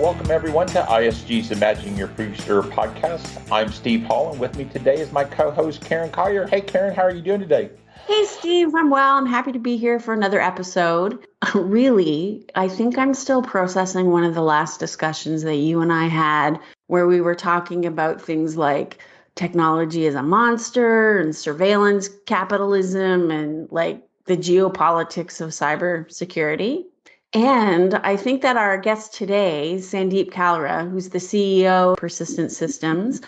welcome everyone to ISG's Imagining Your Future podcast. I'm Steve Hall, and with me today is my co-host Karen Collyer. Hey Karen, how are you doing today? Hey Steve, I'm well. I'm happy to be here for another episode. Really, I think I'm still processing one of the last discussions that you and I had where we were talking about things like technology as a monster and surveillance capitalism and like the geopolitics of cybersecurity. And I think that our guest today, Sandeep Kalra, who's the CEO of Persistent Systems,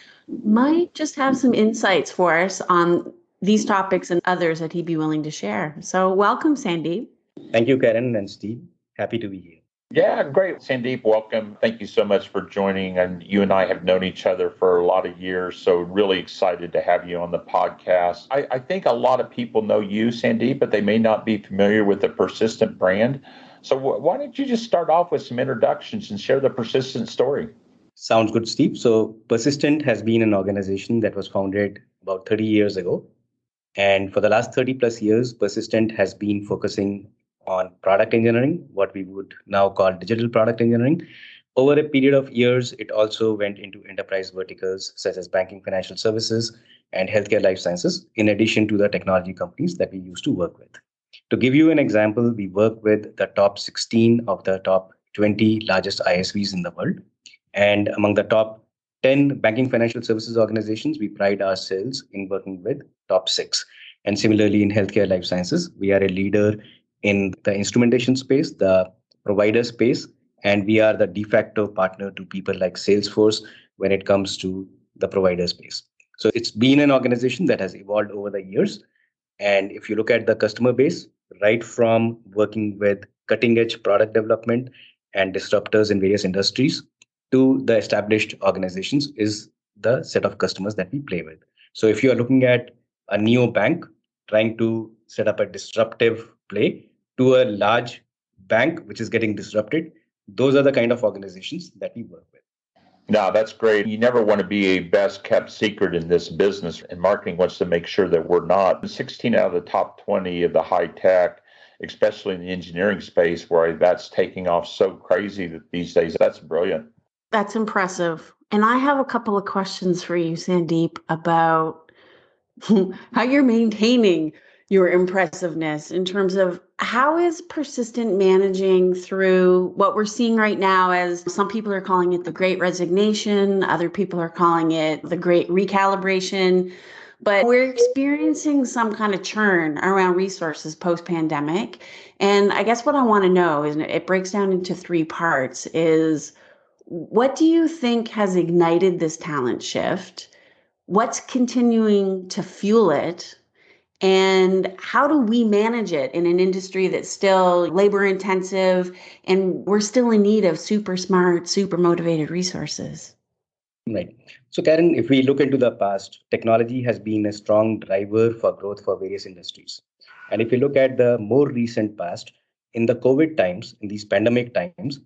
might just have some insights for us on these topics and others that he'd be willing to share. So welcome, Sandeep. Thank you, Karen and Steve. Happy to be here. Yeah, great. Sandeep, welcome. Thank you so much for joining. And you and I have known each other for a lot of years, so really excited to have you on the podcast. I think a lot of people know you, Sandeep, but they may not be familiar with the Persistent brand. So why don't you just start off with some introductions and share the Persistent story? Sounds good, Steve. So Persistent has been an organization that was founded about 30 years ago. And for the last 30 plus years, Persistent has been focusing on product engineering, what we would now call digital product engineering. Over a period of years, it also went into enterprise verticals such as banking, financial services, and healthcare life sciences, in addition to the technology companies that we used to work with. To give you an example, we work with the top 16 of the top 20 largest ISVs in the world. And among the top 10 banking financial services organizations, we pride ourselves in working with top 6. And similarly, in healthcare life sciences, we are a leader in the instrumentation space, the provider space, and we are the de facto partner to people like Salesforce when it comes to the provider space. So it's been an organization that has evolved over the years. And if you look at the customer base, right from working with cutting edge product development and disruptors in various industries to the established organizations is the set of customers that we play with. So if you are looking at a neo bank trying to set up a disruptive play to a large bank which is getting disrupted, those are the kind of organizations that we work with. No, that's great. You never want to be a best kept secret in this business, and marketing wants to make sure that we're not. 16 out of the top 20 of the high tech, especially in the engineering space, where that's taking off so crazy that these days. That's brilliant. That's impressive. And I have a couple of questions for you, Sandeep, about how you're maintaining your impressiveness in terms of how is Persistent managing through what we're seeing right now as some people are calling it the Great Resignation, other people are calling it the Great Recalibration, but we're experiencing some kind of churn around resources post-pandemic. And I guess what I want to know is, it breaks down into 3 parts, is what do you think has ignited this talent shift? What's continuing to fuel it? And how do we manage it in an industry that's still labor intensive and we're still in need of super smart, super motivated resources? Right. So Karen, if we look into the past, technology has been a strong driver for growth for various industries. And if you look at the more recent past, in the COVID times, in these pandemic times,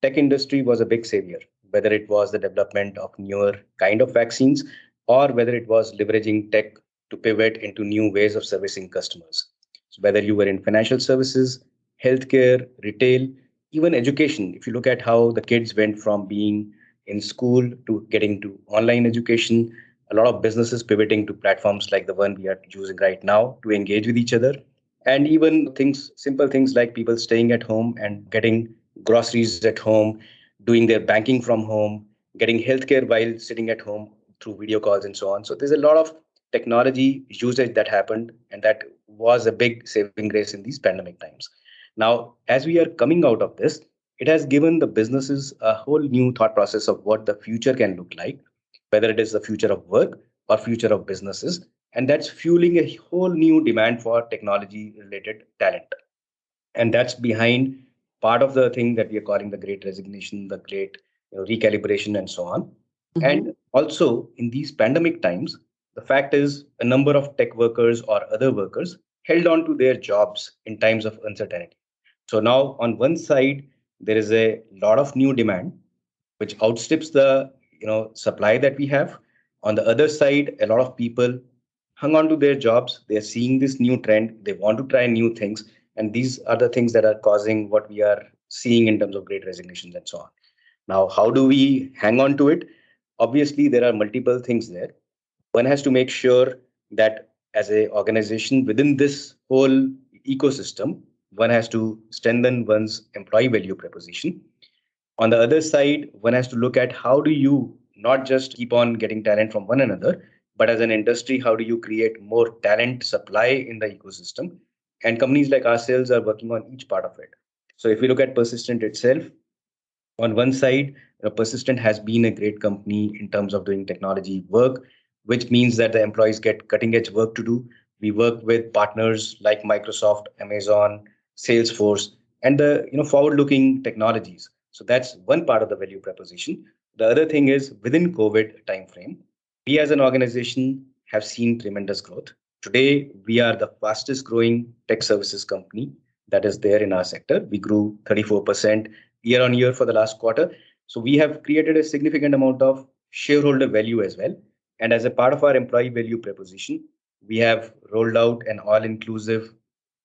tech industry was a big savior, whether it was the development of newer kind of vaccines or whether it was leveraging tech to pivot into new ways of servicing customers. So whether you were in financial services, healthcare, retail, even education, if you look at how the kids went from being in school to getting to online education, a lot of businesses pivoting to platforms like the one we are using right now to engage with each other. And even simple things like people staying at home and getting groceries at home, doing their banking from home, getting healthcare while sitting at home through video calls and so on. So there's a lot of technology usage that happened, and that was a big saving grace in these pandemic times. Now, as we are coming out of this, it has given the businesses a whole new thought process of what the future can look like, whether it is the future of work or future of businesses. And that's fueling a whole new demand for technology related talent. And that's behind part of the thing that we are calling the Great Resignation, the Great Recalibration, and so on. Mm-hmm. And also in these pandemic times, the fact is a number of tech workers or other workers held on to their jobs in times of uncertainty. So now on one side, there is a lot of new demand, which outstrips the supply that we have. On the other side, a lot of people hung on to their jobs. They are seeing this new trend. They want to try new things. And these are the things that are causing what we are seeing in terms of great resignations and so on. Now, how do we hang on to it? Obviously, there are multiple things there. One has to make sure that as a organization within this whole ecosystem, one has to strengthen one's employee value proposition. On the other side, one has to look at how do you not just keep on getting talent from one another, but as an industry, how do you create more talent supply in the ecosystem? And companies like ourselves are working on each part of it. So if we look at Persistent itself, on one side, Persistent has been a great company in terms of doing technology work, which means that the employees get cutting edge work to do. We work with partners like Microsoft, Amazon, Salesforce, and the forward looking technologies. So that's one part of the value proposition. The other thing is within COVID timeframe, we as an organization have seen tremendous growth. Today, we are the fastest growing tech services company that is there in our sector. We grew 34% year on year for the last quarter. So we have created a significant amount of shareholder value as well. And as a part of our employee value proposition, we have rolled out an all inclusive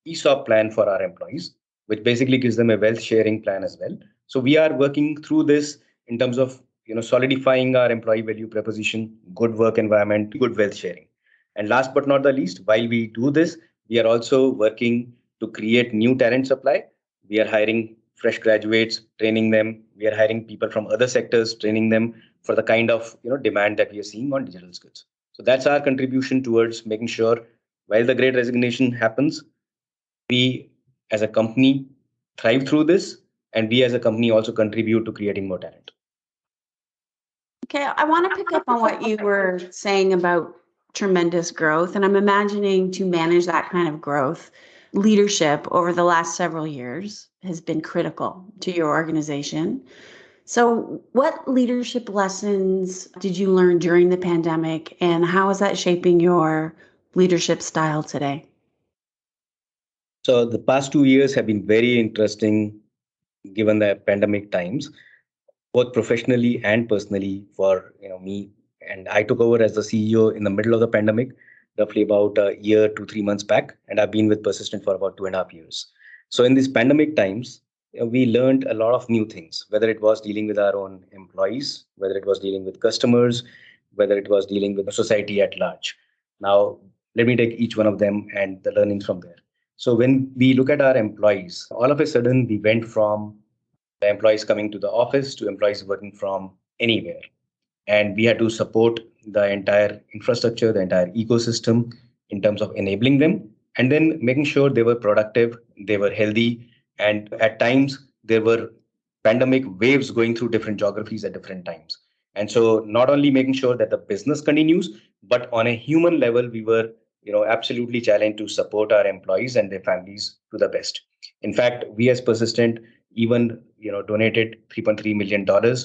ESOP plan for our employees, which basically gives them a wealth sharing plan as well. So we are working through this in terms of solidifying our employee value proposition, good work environment, good wealth sharing. And last but not the least, while we do this, we are also working to create new talent supply. We are hiring fresh graduates, training them. We are hiring people from other sectors, training them for the kind of demand that we are seeing on digital skills. So that's our contribution towards making sure while the great resignation happens, we as a company thrive through this, and we as a company also contribute to creating more talent. Okay, I want to pick up on what you were saying about tremendous growth, and I'm imagining to manage that kind of growth, leadership over the last several years has been critical to your organization. So, what leadership lessons did you learn during the pandemic, and how is that shaping your leadership style today? So the past 2 years have been very interesting given the pandemic times, both professionally and personally for me. And I took over as the CEO in the middle of the pandemic, roughly about a year to 3 months back, and I've been with Persistent for about 2.5 years. So in these pandemic times, we learned a lot of new things, whether it was dealing with our own employees, whether it was dealing with customers, whether it was dealing with the society at large. Now, let me take each one of them and the learnings from there. So when we look at our employees, all of a sudden we went from the employees coming to the office to employees working from anywhere. And we had to support the entire infrastructure, the entire ecosystem in terms of enabling them and then making sure they were productive, they were healthy. And at times, there were pandemic waves going through different geographies at different times. And so not only making sure that the business continues, but on a human level, we were absolutely challenged to support our employees and their families to the best. In fact, we as Persistent even donated $3.3 million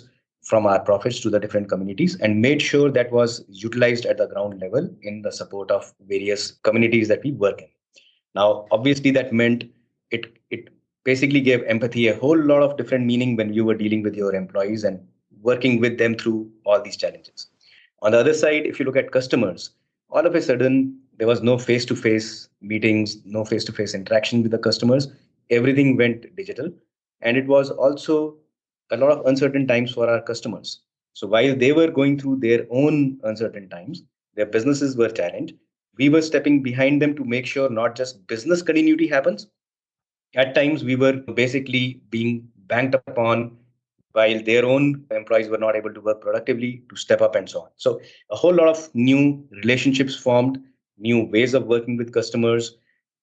from our profits to the different communities and made sure that was utilized at the ground level in the support of various communities that we work in. Now, obviously, that meant it basically gave empathy a whole lot of different meaning when you were dealing with your employees and working with them through all these challenges. On the other side, if you look at customers, all of a sudden there was no face-to-face meetings, no face-to-face interaction with the customers. Everything went digital, and it was also a lot of uncertain times for our customers. So while they were going through their own uncertain times, their businesses were challenged. We were stepping behind them to make sure not just business continuity happens. At times, we were basically being banked upon while their own employees were not able to work productively to step up and so on. So a whole lot of new relationships formed, new ways of working with customers,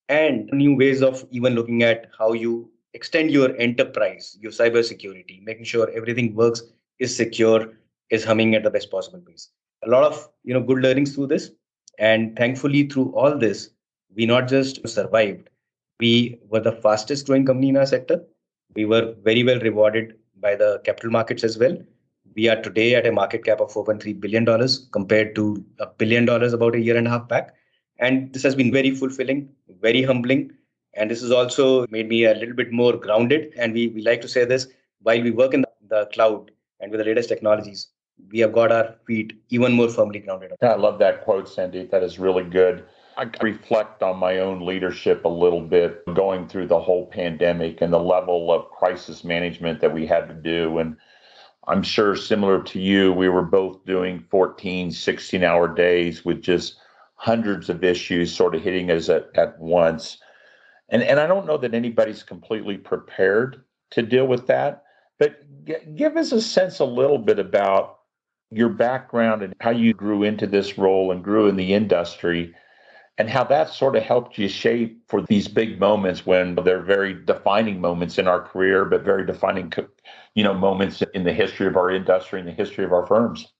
and new ways of even looking at how you extend your enterprise, your cybersecurity, making sure everything works, is secure, is humming at the best possible pace. A lot of good learnings through this, and thankfully through all this, we not just survived. We were the fastest growing company in our sector. We were very well rewarded by the capital markets as well. We are today at a market cap of $4.3 billion compared to $1 billion about a year and a half back. And this has been very fulfilling, very humbling. And this has also made me a little bit more grounded. And we like to say this, while we work in the cloud and with the latest technologies, we have got our feet even more firmly grounded. Yeah, I love that quote, Sandeep. That is really good. I reflect on my own leadership a little bit going through the whole pandemic and the level of crisis management that we had to do. And I'm sure similar to you, we were both doing 14, 16-hour days with just hundreds of issues sort of hitting us at once. And I don't know that anybody's completely prepared to deal with that, but give us a sense a little bit about your background and how you grew into this role and grew in the industry and how that sort of helped you shape for these big moments when they're very defining moments in our career, but very defining, moments in the history of our industry and the history of our firms.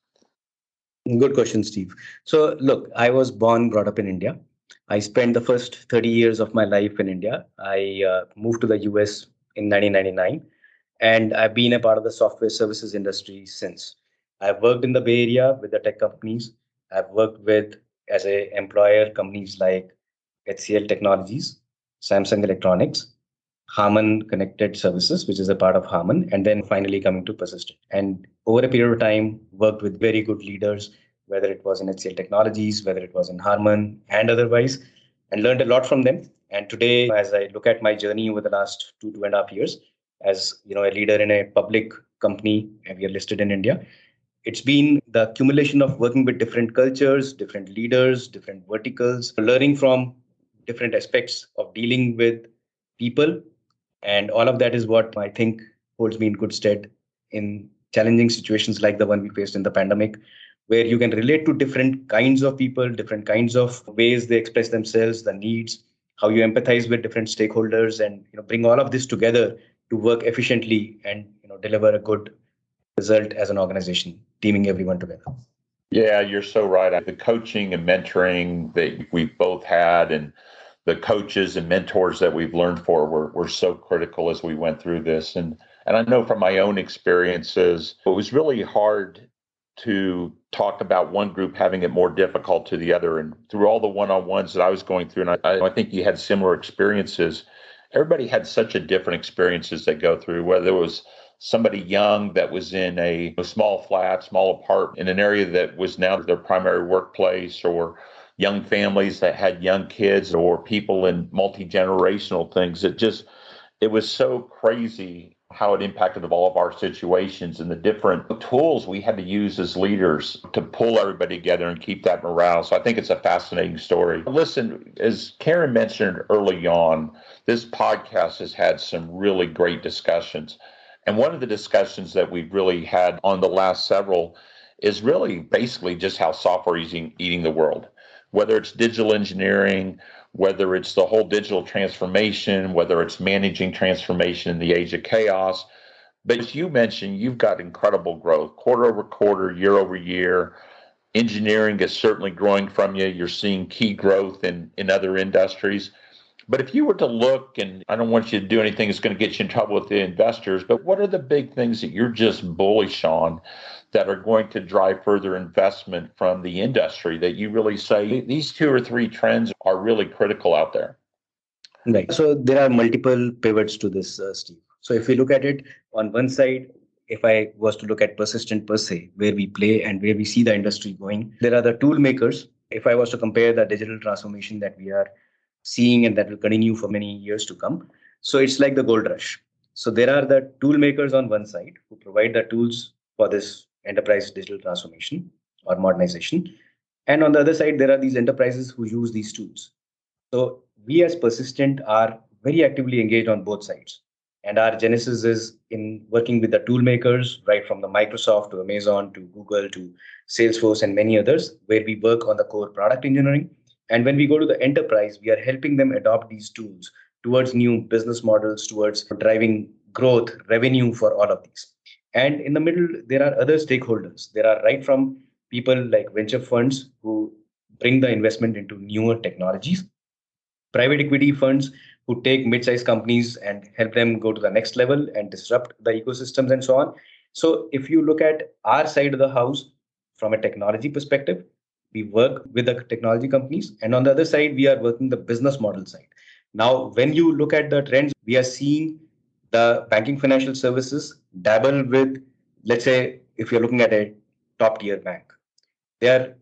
Good question, Steve. So, look, I was born, brought up in India. I spent the first 30 years of my life in India. I moved to the US in 1999, and I've been a part of the software services industry since. I've worked in the Bay Area with the tech companies. I've worked with, as a employer, companies like HCL Technologies, Samsung Electronics, Harman Connected Services, which is a part of Harman, and then finally coming to Persistent. And over a period of time, worked with very good leaders, whether it was in HCL Technologies, whether it was in Harman and otherwise, and learned a lot from them. And today, as I look at my journey over the last 2.5 years, as a leader in a public company, and we are listed in India, it's been the accumulation of working with different cultures, different leaders, different verticals, learning from different aspects of dealing with people. And all of that is what I think holds me in good stead in challenging situations like the one we faced in the pandemic, where you can relate to different kinds of people, different kinds of ways they express themselves, the needs, how you empathize with different stakeholders, and bring all of this together to work efficiently and deliver a good result as an organization, teaming everyone together. Yeah, you're so right. The coaching and mentoring that we've both had and the coaches and mentors that we've learned for were so critical as we went through this. And I know from my own experiences, it was really hard to talk about one group having it more difficult to the other. And through all the one-on-ones that I was going through, and I think you had similar experiences, everybody had such a different experiences they go through, whether it was somebody young that was in a small flat, small apartment in an area that was now their primary workplace, or young families that had young kids, or people in multi-generational things. It was so crazy how it impacted all of our situations and the different tools we had to use as leaders to pull everybody together and keep that morale. So I think it's a fascinating story. Listen, as Karen mentioned early on, this podcast has had some really great discussions. And one of the discussions that we've really had on the last several is really basically just how software is eating the world, whether it's digital engineering, whether it's the whole digital transformation, whether it's managing transformation in the age of chaos. But as you mentioned, you've got incredible growth, quarter over quarter, year over year. Engineering is certainly growing from you. You're seeing key growth in other industries. But if you were to look, and I don't want you to do anything that's going to get you in trouble with the investors, but what are the big things that you're just bullish on that are going to drive further investment from the industry that you really say these 2 or 3 trends are really critical out there? Right. So there are multiple pivots to this, Steve. So if we look at it on one side, if I was to look at Persistent per se, where we play and where we see the industry going, there are the tool makers. If I was to compare the digital transformation that we are seeing and that will continue for many years to come, so it's like the gold rush. So there are the tool makers on one side who provide the tools for this enterprise digital transformation or modernization. And on the other side, there are these enterprises who use these tools. So we as Persistent are very actively engaged on both sides. And our genesis is in working with the tool makers, right from the Microsoft to Amazon to Google to Salesforce and many others, where we work on the core product engineering. And when we go to the enterprise, we are helping them adopt these tools towards new business models, towards driving growth, revenue for all of these. And in the middle, there are other stakeholders. There are right from people like venture funds who bring the investment into newer technologies, private equity funds who take mid-sized companies and help them go to the next level and disrupt the ecosystems and so on. So if you look at our side of the house from a technology perspective, we work with the technology companies. And on the other side, we are working the business model side. Now, when you look at the trends, we are seeing the banking financial services dabble with, let's say, if you're looking at a top tier bank, they are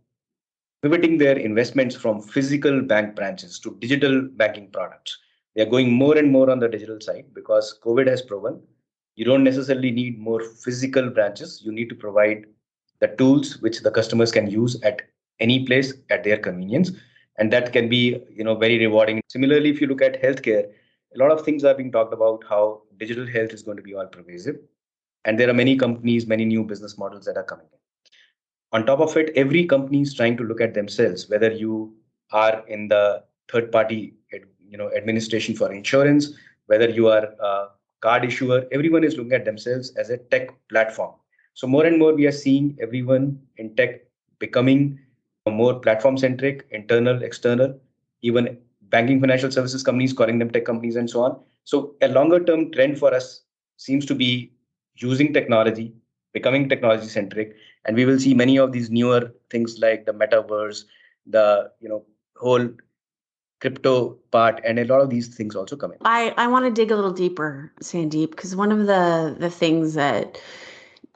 pivoting their investments from physical bank branches to digital banking products. They are going more and more on the digital side because COVID has proven You don't necessarily need more physical branches. You need to provide the tools which the customers can use at any place at their convenience. And that can be, very rewarding. Similarly, if you look at healthcare, a lot of things are being talked about how digital health is going to be all pervasive. And there are many companies, many new business models that are coming in. On top of it, every company is trying to look at themselves, whether you are in the third party administration for insurance, whether you are a card issuer. Everyone is looking at themselves as a tech platform. So more and more we are seeing everyone in tech becoming more platform centric, internal, external, even banking, financial services companies calling them tech companies, and so on. So a longer term trend for us seems to be using technology, becoming technology centric, and we will see many of these newer things like the metaverse, the whole crypto part, and a lot of these things also coming. I want to dig a little deeper, Sandeep, because one of the things that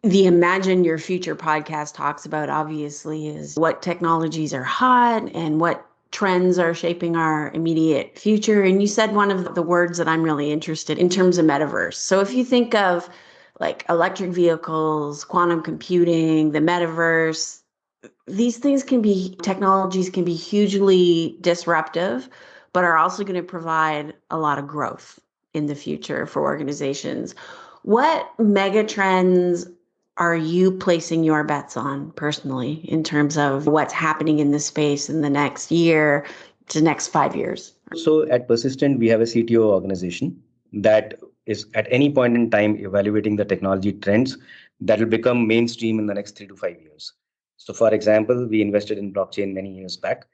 the Imagine Your Future podcast talks about, obviously, is what technologies are hot and what trends are shaping our immediate future. And you said one of the words that I'm really interested in terms of metaverse. So if you think of like electric vehicles, quantum computing, the metaverse, these technologies can be hugely disruptive, but are also going to provide a lot of growth in the future for organizations. What megatrends are you placing your bets on personally in terms of what's happening in this space in the next year to next 5 years? So at Persistent, we have a CTO organization that is at any point in time evaluating the technology trends that will become mainstream in the next 3 to 5 years. So, for example, we invested in blockchain many years back.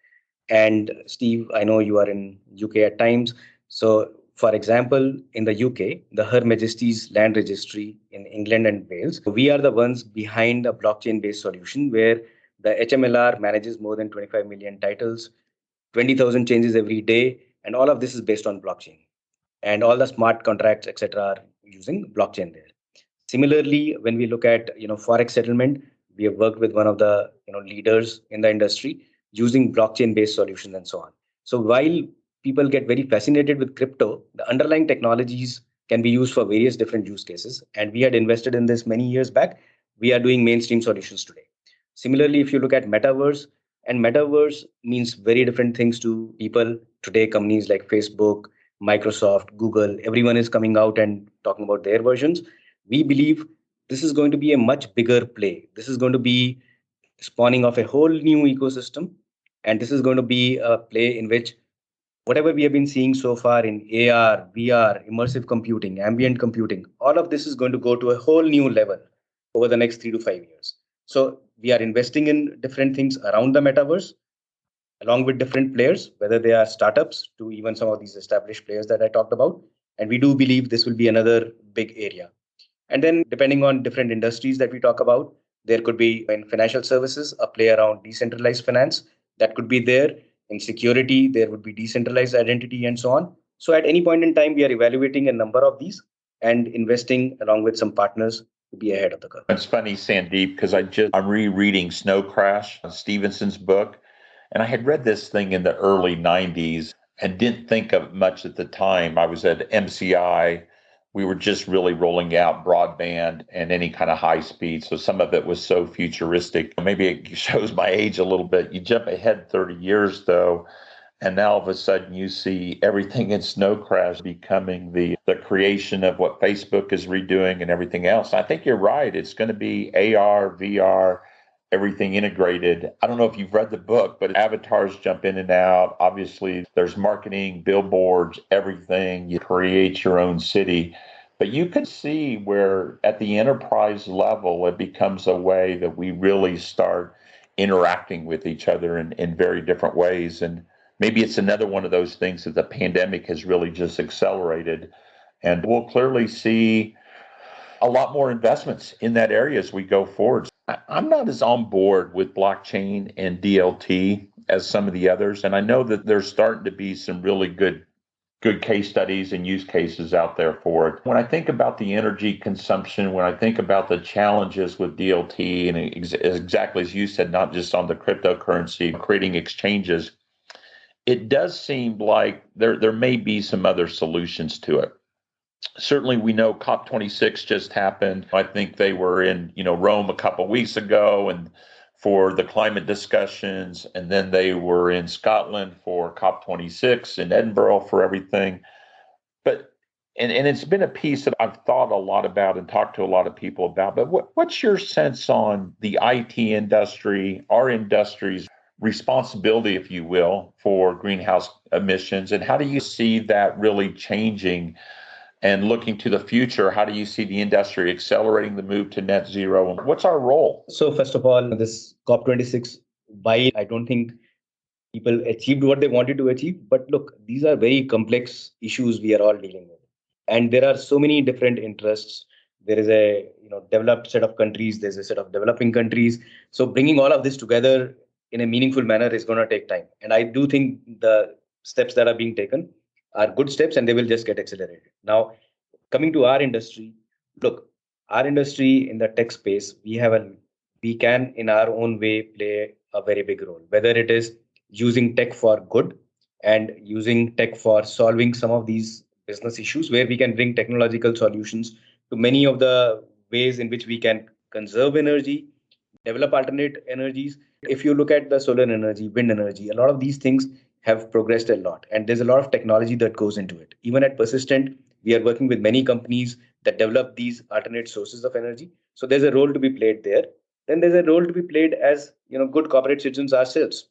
And Steve, I know you are in UK at times. So, for example, in the UK, the Her Majesty's Land Registry in England and Wales, we are the ones behind a blockchain-based solution where the HMLR manages more than 25 million titles, 20,000 changes every day, and all of this is based on blockchain. And all the smart contracts, etc., are using blockchain there. Similarly, when we look at forex settlement, we have worked with one of the leaders in the industry using blockchain-based solutions and so on. So while people get very fascinated with crypto, the underlying technologies can be used for various different use cases. And we had invested in this many years back. We are doing mainstream solutions today. Similarly, if you look at metaverse, and metaverse means very different things to people today. Companies like Facebook, Microsoft, Google, everyone is coming out and talking about their versions. We believe this is going to be a much bigger play. This is going to be spawning off a whole new ecosystem. And this is going to be a play in which whatever we have been seeing so far in AR, VR, immersive computing, ambient computing, all of this is going to go to a whole new level over the next 3 to 5 years. So we are investing in different things around the metaverse, along with different players, whether they are startups to even some of these established players that I talked about. And we do believe this will be another big area. And then depending on different industries that we talk about, there could be in financial services, a play around decentralized finance that could be there. In security, there would be decentralized identity and so on. So at any point in time, we are evaluating a number of these and investing along with some partners to be ahead of the curve. It's funny, Sandeep, because I'm rereading Snow Crash, Stevenson's book, and I had read this thing in the early 90s and didn't think of it much at the time. I was at MCI. We were just really rolling out broadband and any kind of high speed. So some of it was so futuristic. Maybe it shows my age a little bit. You jump ahead 30 years, though, and now all of a sudden you see everything in Snow Crash becoming the creation of what Facebook is redoing and everything else. I think you're right. It's going to be AR, VR, everything integrated. I don't know if you've read the book, but avatars jump in and out. Obviously, there's marketing, billboards, everything. You create your own city. But you can see where at the enterprise level, it becomes a way that we really start interacting with each other in very different ways. And maybe it's another one of those things that the pandemic has really just accelerated. And we'll clearly see a lot more investments in that area as we go forward. I'm not as on board with blockchain and DLT as some of the others. And I know that there's starting to be some really good case studies and use cases out there for it. When I think about the energy consumption, when I think about the challenges with DLT, and exactly as you said, not just on the cryptocurrency, creating exchanges, it does seem like there may be some other solutions to it. Certainly, we know COP26 just happened. I think they were in, Rome a couple of weeks ago, and for the climate discussions, and then they were in Scotland for COP26 in Edinburgh for everything. But and it's been a piece that I've thought a lot about and talked to a lot of people about. But what's your sense on the IT industry, our industry's responsibility, if you will, for greenhouse emissions, and how do you see that really changing? And looking to the future, how do you see the industry accelerating the move to net zero? And what's our role? So first of all, this COP26, while I don't think people achieved what they wanted to achieve, but look, these are very complex issues we are all dealing with. And there are so many different interests. There is a developed set of countries, there's a set of developing countries. So bringing all of this together in a meaningful manner is going to take time. And I do think the steps that are being taken are good steps and they will just get accelerated. Now, coming to our industry, look, our industry in the tech space, we can in our own way play a very big role, whether it is using tech for good and using tech for solving some of these business issues where we can bring technological solutions to many of the ways in which we can conserve energy, develop alternate energies. If you look at the solar energy, wind energy, a lot of these things have progressed a lot. And there's a lot of technology that goes into it. Even at Persistent, we are working with many companies that develop these alternate sources of energy. So there's a role to be played there. Then there's a role to be played as good corporate citizens ourselves.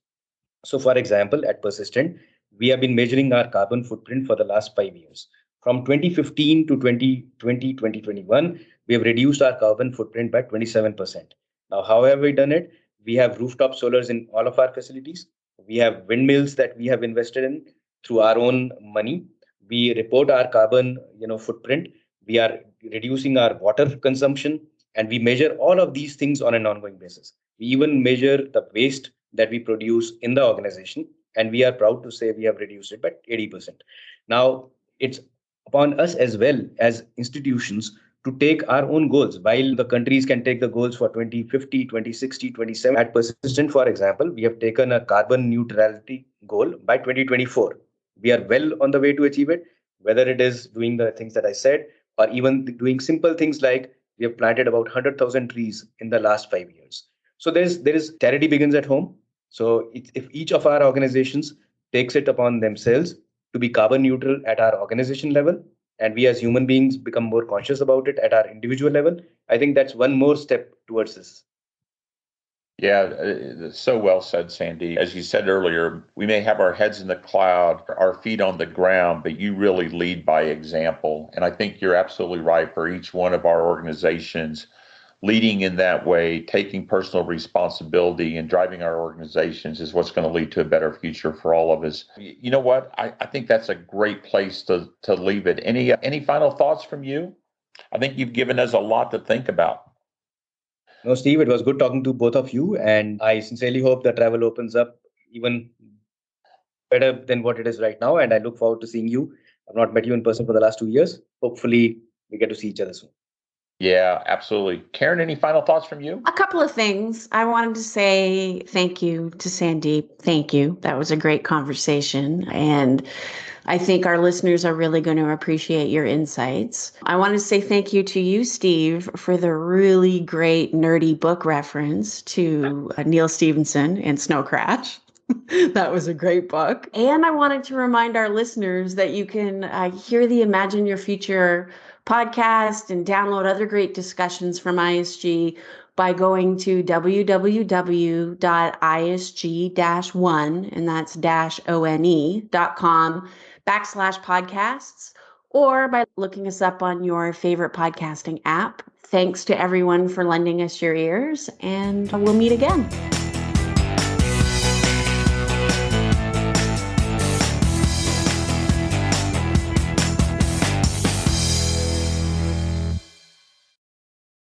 So for example, at Persistent, we have been measuring our carbon footprint for the last 5 years. From 2015 to 2020, 2021, we have reduced our carbon footprint by 27%. Now, how have we done it? We have rooftop solars in all of our facilities. We have windmills that we have invested in through our own money. We report our carbon, footprint. We are reducing our water consumption, and we measure all of these things on an ongoing basis. We even measure the waste that we produce in the organization, and we are proud to say we have reduced it by 80%. Now, it's upon us as well as institutions to take our own goals. While the countries can take the goals for 2050, 2060, 2070, at Persistent, for example, we have taken a carbon neutrality goal by 2024. We are well on the way to achieve it, whether it is doing the things that I said, or even doing simple things like we have planted about 100,000 trees in the last 5 years. So there is charity begins at home. So if each of our organizations takes it upon themselves to be carbon neutral at our organization level, and we as human beings become more conscious about it at our individual level, I think that's one more step towards this. Yeah, so well said, Sandy. As you said earlier, we may have our heads in the cloud, our feet on the ground, but you really lead by example. And I think you're absolutely right. For each one of our organizations, leading in that way, taking personal responsibility and driving our organizations is what's going to lead to a better future for all of us. You know what? I think that's a great place to leave it. Any final thoughts from you? I think you've given us a lot to think about. No, Steve, it was good talking to both of you. And I sincerely hope that travel opens up even better than what it is right now. And I look forward to seeing you. I've not met you in person for the last 2 years. Hopefully, we get to see each other soon. Yeah, absolutely. Karen, any final thoughts from you? A couple of things. I wanted to say thank you to Sandeep. Thank you. That was a great conversation. And I think our listeners are really going to appreciate your insights. I want to say thank you to you, Steve, for the really great nerdy book reference to Neil Stephenson and Snow Crash. That was a great book. And I wanted to remind our listeners that you can hear the Imagine Your Future podcast and download other great discussions from ISG by going to www.isg-one, and that's -one.com/podcasts, or by looking us up on your favorite podcasting app. Thanks to everyone for lending us your ears, and we'll meet again.